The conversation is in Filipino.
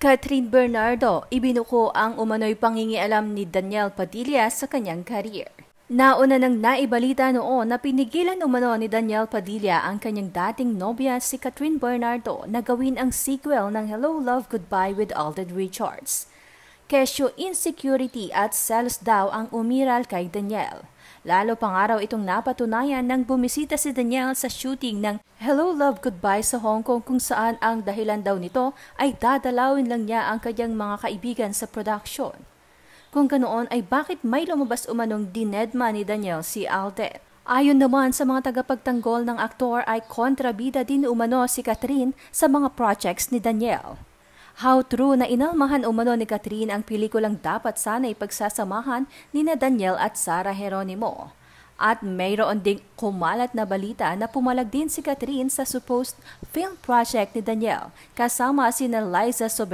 Catherine Bernardo, ibinuko ang umano'y pangingialam ni Daniel Padilla sa kanyang career. Nauna nang naibalita noon na pinigilan umano ni Daniel Padilla ang kanyang dating nobya si Catherine Bernardo na gawin ang sequel ng Hello, Love, Goodbye with Alden Richards. Kesyo insecurity at selos daw ang umiral kay Daniel. Lalo pang araw itong napatunayan nang bumisita si Daniel sa shooting ng Hello, Love, Goodbye sa Hong Kong kung saan ang dahilan daw nito ay dadalawin lang niya ang kanyang mga kaibigan sa production. Kung ganoon ay bakit may lumabas umanong dinedma ni Daniel si Alden? Ayon naman sa mga tagapagtanggol ng aktor ay kontrabida din umano si Catherine sa mga projects ni Daniel. How true na inalmahan umano ni Catherine ang pelikulang dapat sana'y pagsasamahan ni Daniel at Sarah Geronimo. At mayroon ding kumalat na balita na pumalag din si Catherine sa supposed film project ni Daniel kasama sina Liza Soberano